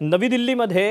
नवी दिल्लीमध्ये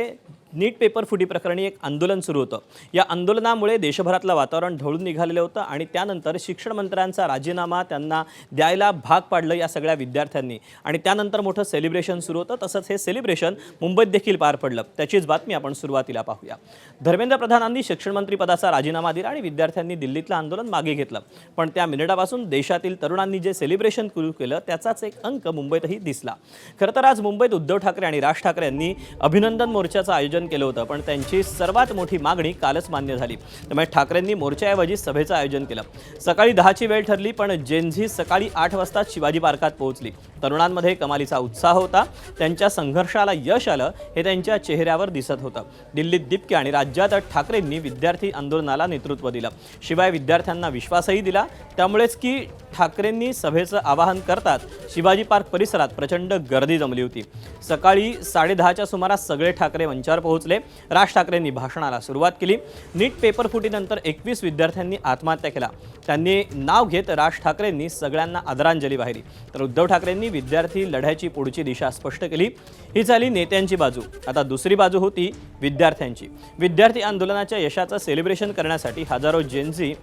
नीट पेपर फुटी प्रकरणी एक आंदोलन सुरू होतं। या आंदोलनामुळे देशभरातलं वातावरण ढवळून निघालेलं होतं आणि त्यानंतर शिक्षण मंत्र्यांचा राजीनामा त्यांना द्यायला भाग पाडलं या सगळ्या विद्यार्थ्यांनी आणि त्यानंतर मोठं सेलिब्रेशन सुरू होतं। तसंच हे सेलिब्रेशन मुंबईत देखील पार पडलं। त्याचीच बातमी आपण सुरुवातीला पाहूया। धर्मेंद्र प्रधानांनी शिक्षण मंत्री पदाचा राजीनामा दिला आणि विद्यार्थ्यांनी दिल्लीतलं आंदोलन मागे घेतलं। पण त्या मिनिटापासून देशातील तरुणांनी जे सेलिब्रेशन सुरू केलं त्याचाच एक अंक मुंबईतही दिसला। खरं तर आज मुंबईत उद्धव ठाकरे आणि राज ठाकरे यांनी अभिनंदन मोर्चाचं आयोजन केलं होतं, पण त्यांची सर्वात मोठी मागणी कालच मान्य झाली। त्यामुळे ठाकरेंनी मोर्चाऐवजी सभेचं आयोजन केलं। सकाळी 10ची वेळ ठरली, पण जेनझी सकाळी 8 वाजता शिवाजी पार्कात पोहोचली। तरुणांमध्ये कमालीचा उत्साह होता। त्यांच्या संघर्षाला यश आलं हे त्यांच्या चेहऱ्यावर दिसत होतं। दिल्लीत दिपके आणि राज्यात ठाकरेंनी विद्यार्थी आंदोलनाला नेतृत्व दिलं। शिवाय विद्यार्थ्यांना विश्वासही दिला। त्यामुळेच की ठाकरेंनी सभेचं आवाहन करतात शिवाजी पार्क परिसरात प्रचंड गर्दी जमली होती। सकाळी 10:30च्या सुमारास सगळे ठाकरे मंचावर पोहोचले। राज ठाकरेंनी भाषणाला सुरुवात केली। नीट पेपर फुटीनंतर 21 विद्यार्थ्यांनी आत्महत्या केला। त्यांनी नाव घेत राज ठाकरेंनी सगळ्यांना आदरांजली वाहिली, तर उद्धव ठाकरेंनी विद्यार्थी लढ्याची पुढची दिशा स्पष्ट केली। ही झाली नेत्यांची बाजू। आता दुसरी बाजू होती विद्यार्थ्यांची। विद्यार्थी आंदोलनाच्या यशाचं सेलिब्रेशन करण्यासाठी हजारो जेनझी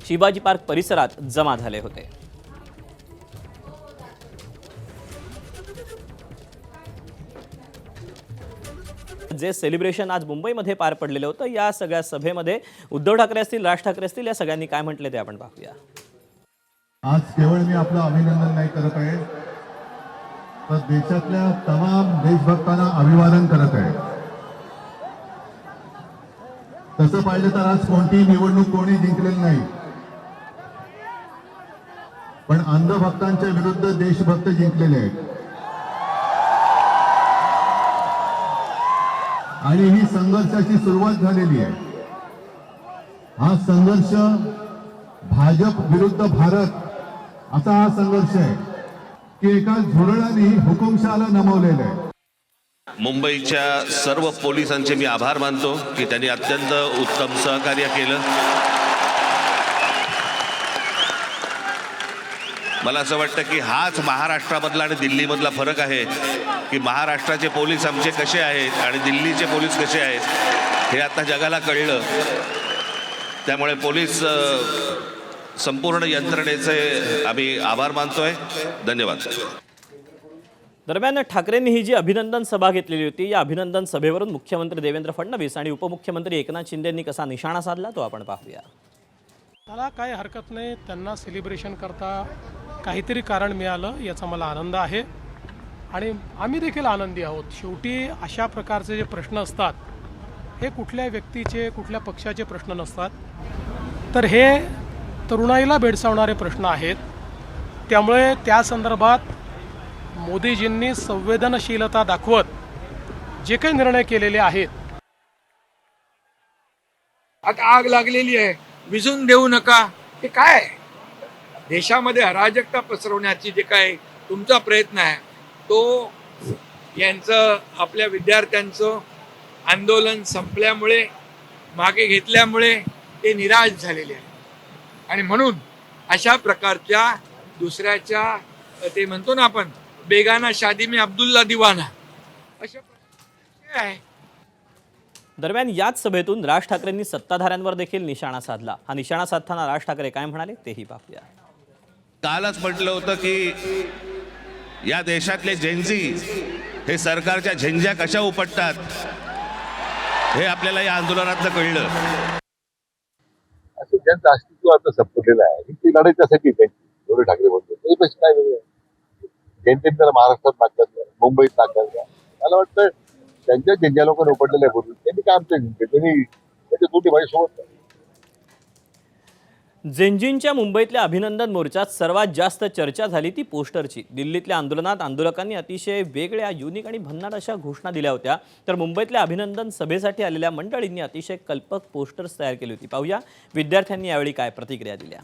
शिवाजी पार्क परिसरात जमा झाले होते। जे सेलिब्रेशन आज मुंबईमध्ये पार पडलेलं होतं, या सगळ्या सभेमध्ये उद्धव ठाकरे असतील, राज ठाकरे असतील, या सगळ्यांनी काय म्हटले ते आपण पाहूया। आज केवळ मी आपलं अभिनंदन नाही करत आहे, तर देशातल्या तमाम देशभक्तांना अभिवादन करत आहे। तसं पाहिलं तर आज कोणतीही निवडणूक कोणी जिंकलेली नाही, पण अंधभक्तांच्या विरुद्ध देशभक्त जिंकलेले आहेत। आणि ही संघर्षाची सुरुवात झालेली आहे। हा संघर्ष भाजप विरुद्ध भारत असा हा संघर्ष आहे की एका झुरळाने हुकुमशहाला नमवलेलं आहे। मुंबईच्या सर्व पोलिसांचे मी आभार मानतो की त्यांनी अत्यंत उत्तम सहकार्य केलं। मला असं वाटतं की हाच महाराष्ट्रामधला आणि दिल्लीमधला फरक आहे की महाराष्ट्राचे पोलीस आमचे कसे आहेत आणि दिल्लीचे पोलीस कसे आहेत हे आता जगाला कळलं। त्यामुळे पोलीस संपूर्ण यंत्रणेचे आम्ही आभार मानतोय। धन्यवाद। दरम्यान ठाकरेंनी ही जी अभिनंदन सभा घेतलेली होती, या अभिनंदन सभेवरून मुख्यमंत्री देवेंद्र फडणवीस आणि उपमुख्यमंत्री एकनाथ शिंदेंनी कसा निशाणा साधला तो आपण पाहूया। त्याला काही हरकत नाही, त्यांना सेलिब्रेशन करता काहीतरी कारण मिळालं याचा मला आनंद आहे आणि आम्ही देखील आनंदी आहोत। शेवटी अशा प्रकारचे जे प्रश्न असतात हे कुठल्या व्यक्तीचे कुठल्या पक्षाचे प्रश्न नसतात, तर हे तरुणाईला भेडसावणारे प्रश्न आहेत। त्यामुळे त्या संदर्भात मोदीजींनी संवेदनशीलता दाखवत जे काही निर्णय केलेले आहेत। आता आग लागलेली आहे, विझून देऊ नका, हे काय आहे? देशामध्ये अराजकता पसरवण्याची जे काय तुमचा प्रयत्न आहे तो यांचं आपल्या विद्यार्थ्यांचं आंदोलन संपल्यामुळे मागे घेतल्यामुळे ते निराश झालेले आहे आणि म्हणून अशा प्रकारच्या दुसऱ्याच्या ते म्हणतो ना आपण बेगाना शादी में अब्दुल्ला दिवाना अशा प्रकारचे आहे। दरम्यान याच सभेतून राज ठाकरेंनी सत्ताधाऱ्यांवर देखील निशाणा साधला। हा निशाणा साधताना राज ठाकरे काय म्हणाले तेही पाहूया। कालच म्हटलं होतं की या देशातले जेनझी हे सरकारच्या झंझ्या कशा उपटतात हे आपल्याला या आंदोलनातनं कळलं। असं ज्यांचं अस्तित्व आता संपलेलं आहे ती लढाई त्यासाठी त्यांची उद्धव ठाकरे बोलतो त्यापेक्षा काय वेगळं जनतेने त्याला महाराष्ट्रात नाकारलं, मुंबईत नाकारलं। मला वाटतं त्यांच्या ज्या लोकांना उपटलेल्या बोलून त्यांनी काय आमच्या त्यांनी त्याच्या दोन्ही माझ्यासोबत जेनझींच्या मुंबईतल्या अभिनंदन मोर्चात सर्वात जास्त चर्चा झाली ती पोस्टरची। दिल्लीतल्या आंदोलनात आंदोलकांनी अतिशय वेगळ्या, युनिक आणि भन्नाट अशा घोषणा दिल्या होत्या, तर मुंबईतल्या अभिनंदन सभेसाठी आलेल्या मंडळींनी अतिशय कल्पक पोस्टर्स तयार केली होती। पाहूया विद्यार्थ्यांनी यावेळी काय प्रतिक्रिया दिल्या।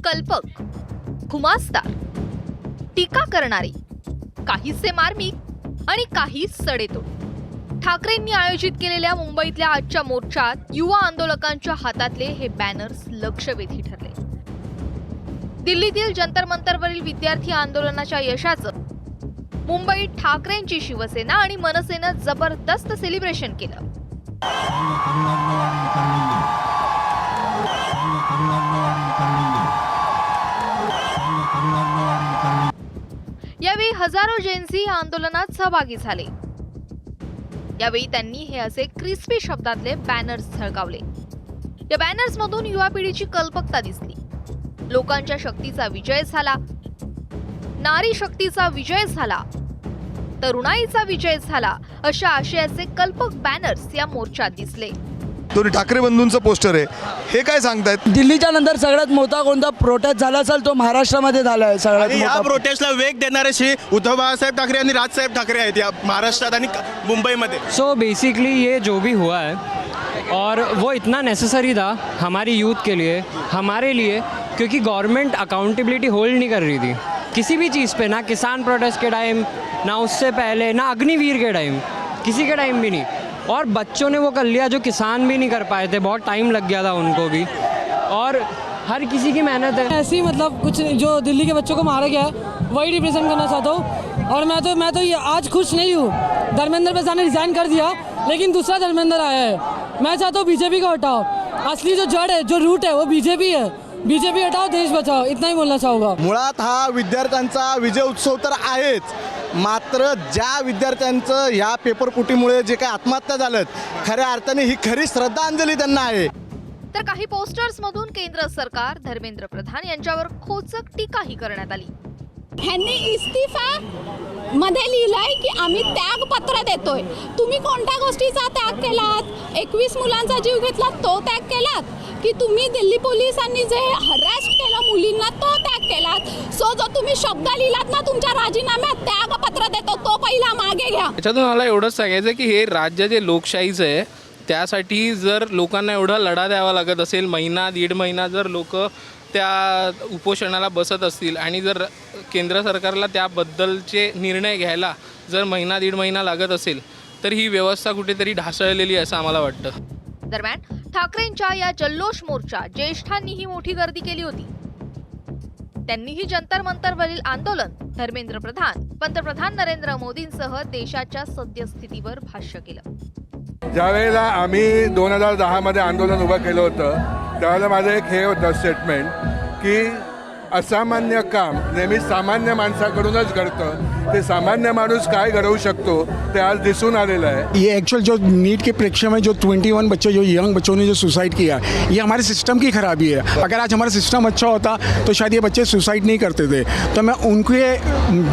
कल्पक, खुमासदार, टीका करणारी, काहीसे मार्मिक आणि काही सडेतोड। ठाकरेंनी आयोजित केलेल्या मुंबईतल्या आजच्या मोर्चात युवा आंदोलकांच्या हातातले हे बॅनर्स लक्षवेधी ठरले। दिल्लीतील जंतर मंतरवरील विद्यार्थी आंदोलनाच्या यशाचं मुंबईत ठाकरेंची शिवसेना आणि मनसेनं जबरदस्त सेलिब्रेशन केलं. यावेळी हजारो जेन्सी या आंदोलनात सहभागी झाले. यावेळी त्यांनी हे असे क्रिस्पी शब्दातले बॅनर्स झळकावले. या बॅनर्स मधून युवा पिढीची कल्पकता दिसली. लोकांच्या शक्तीचा विजय झाला, नारी शक्तीचा विजय झाला, तरुणाईचा विजय झाला अशा आशयाचे कल्पक बॅनर्स या मोर्चात दिसले. दोन्ही ठाकरे बंधूंचं पोस्टर आहे, हे काय सांगतायत? दिल्लीच्या नंतर सगळ्यात मोठा कोणता प्रोटेस्ट झाला असेल तो महाराष्ट्रामध्ये झाला आहे. सगळ्यात आणि या मोठा प्रोटेस्टला वेग देणारे श्री उद्धव बाळासाहेब ठाकरे आणि राजसाहेब ठाकरे आहेत या महाराष्ट्रात आणि मुंबईमध्ये. सो बेसिकली ये जो भी हुआ है और वो इतना नेसेसरी था हमारी यूथ के लिए, हमारे लिए, क्योंकि गवर्नमेंट अकाउंटेबिलिटी होल्ड नहीं कर रही थी किसी भी चीज़ पे, ना किसान प्रोटेस्ट के टाइम, ना उससे पहले, ना अग्निवीर के टाइम, किसी के टाइम भी नहीं. और बच्चों ने वो कर लिया जो किसान भी नहीं कर पाए थे, बहुत टाइम लग गया था उनको भी, और हर किसी की मेहनत है. ऐसे ही मतलब कुछ जो दिल्ली के बच्चों को मारा गया है वही रिप्रेजेंट करना चाहता हूँ. और मैं तो ये आज खुश नहीं हूँ. धर्मेंद्र प्रधान ने रिजाइन कर दिया लेकिन दूसरा धर्मेंद्र आया है. मैं चाहता हूँ बीजेपी को हटाओ. असली जो जड़ है, जो रूट है वो बीजेपी है. बीजेपी हटाओ, देश बचाओ, इतना ही बोलना चाहूँगा. मुळात हा विद्यार्थ्यांचा विजय उत्सव तर आहेच, मात्र ज्या विद्यार्थ्यांचं ह्या पेपरफुटीमुळे जे काही आत्महत्या झाल्यात, खऱ्या अर्थाने ही खरी श्रद्धांजली त्यांना आहे. तर काही पोस्टर्स मधून केंद्र सरकार, धर्मेंद्र प्रधान यांच्यावर खोचक टीकाही करण्यात आली. ह्यांनी इस्तिफा मध्ये लिहिलंय की आम्ही त्यागपत्र देतोय. तुम्ही कोणत्या गोष्टीचा त्याग केलात? 21 मुलांचा जीव घेतला तो त्याग केलात की तुम्ही दिल्ली पोलिसांनी जे हरॅस्ट केलं मुलींना तो त्याग केलात? सो जो तुम्ही शब्द लिहिलात ना तुमच्या राजीनाम्यात त्यागपत्र देतो तो पहिला मागे घ्या. याच्यातून मला एवढंच सांगायचं की हे राज्य जे लोकशाहीचं आहे त्यासाठी जर लोकांना एवढा लढा द्यावा लागत असेल, महिना दीड महिना जर लोक त्या उपोषणाला बसत असतील आणि जर केंद्र सरकारला त्याबद्दलचे निर्णय घ्यायला जर महिना दीड महिना लागत असेल तर ही व्यवस्था कुठेतरी ढासळलेली असं आम्हाला वाटतं. दरम्यान ठाकरेंच्या या जल्लोष मोर्चात ज्येष्ठांनीही मोठी गर्दी केली होती. त्यांनीही जंतर मंतरवरील आंदोलन, धर्मेंद्र प्रधान, पंतप्रधान नरेंद्र मोदींसह देशाच्या सद्यस्थितीवर भाष्य केलं. ज्यावेळेला आम्ही 2010 मध्ये आंदोलन उभं केलं होतं त्यावेळेला माझं एक हे होतं स्टेटमेंट की असामान्य काम नेहमी सामान्य माणसाकडूनच घडतं. ते सामान्य माणूस काय घडवू शकतो ते आज दिसून आलेलं आहे. ये एक्चुअल जो नीट के परीक्षा में जो 21 बच्चे, जो यंग बच्चों ने जो सुसाइड किया, ये हमारे सिस्टम की खराबी है. अगर आज हमारा सिस्टम अच्छा होता तो शायद ये बच्चे सुसाइड नहीं करते थे. तो मैं उनके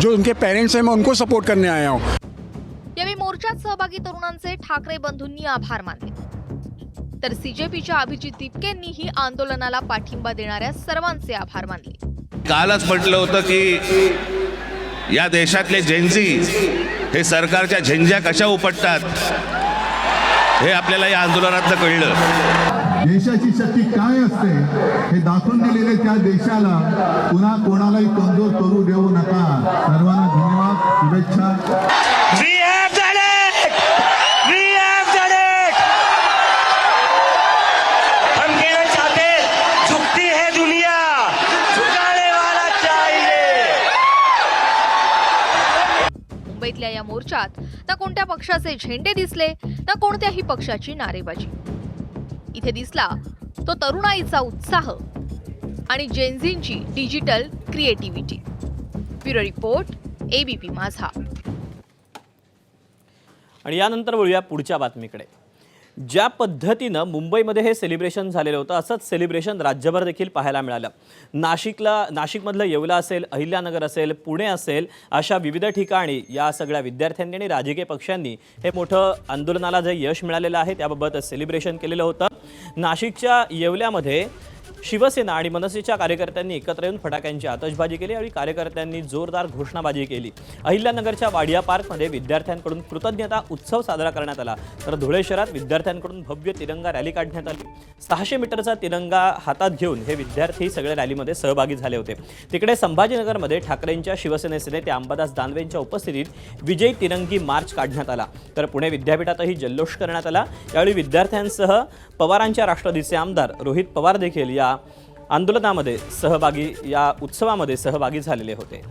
जो उनके पेरेंट्स हैं मैं उनको सपोर्ट करने आया हूँ. यावेळी मोर्चात सहभागी तरुणांचे ठाकरे बंधूंनी आभार मानले. तर सीजेपीच्या अभिजित दिपकेंनीही आंदोलनाला पाठिंबा देणाऱ्या सर्वांचे आभार मानले. कालच म्हटलं होतं की या देशातले जेन्झी हे सरकारच्या झेंझ्या कशा उपटतात हे आपल्याला या आंदोलनातनं कळलं. देशाची शक्ती काय असते हे दाखवून दिलेले त्या देशाला पुन्हा कोणालाही कमजोर करू देऊ नका. सर्वांना धन्यवाद, शुभेच्छा. मुंबईतल्या या मोर्चात ना कोणत्या पक्षाचे झेंडे दिसले ना कोणत्याही पक्षाची नारेबाजी. इथे दिसला तो तरुणाईचा उत्साह आणि जेन्झींची digital creativity. Bureau report, ABP Majha. आणि यानंतर वळूया पुढच्या बातमीकडे. ज्या पद्धतीनं मुंबईमध्ये हे सेलिब्रेशन झालेलं होतं असंच सेलिब्रेशन राज्यभर देखील पाहायला मिळालं. नाशिकमधलं येवला असेल, अहिल्यानगर असेल, पुणे असेल, अशा विविध ठिकाणी या सगळ्या विद्यार्थ्यांनी आणि राजकीय पक्षांनी हे मोठं आंदोलनाला जे यश मिळालेलं आहे त्याबाबत सेलिब्रेशन केलेलं होतं. नाशिकच्या येवल्यामध्ये शिवसेना आणि मनसेच्या कार्यकर्त्यांनी एकत्र येऊन फटाक्यांची आतषबाजी केली आणि कार्यकर्त्यांनी जोरदार घोषणाबाजी केली. अहिल्यानगरच्या वाडिया पार्कमध्ये विद्यार्थ्यांकडून कृतज्ञता उत्सव साजरा करण्यात आला. तर धुळे शहरात विद्यार्थ्यांकडून भव्य तिरंगा रॅली काढण्यात आली. 600 मीटरचा तिरंगा हातात घेऊन हे विद्यार्थी सगळे रॅलीमध्ये सहभागी झाले होते. तिकडे संभाजीनगरमध्ये ठाकरेंच्या शिवसेनेचे नेते अंबादास दानवेंच्या उपस्थितीत विजयी तिरंगी मार्च काढण्यात आला. तर पुणे विद्यापीठातही जल्लोष करण्यात आला. यावेळी विद्यार्थ्यांसह पवारांच्या राष्ट्रवादीचे आमदार रोहित पवार देखील या आंदोलनामध्ये सहभागी या उत्सवामध्ये सहभागी झालेले होते.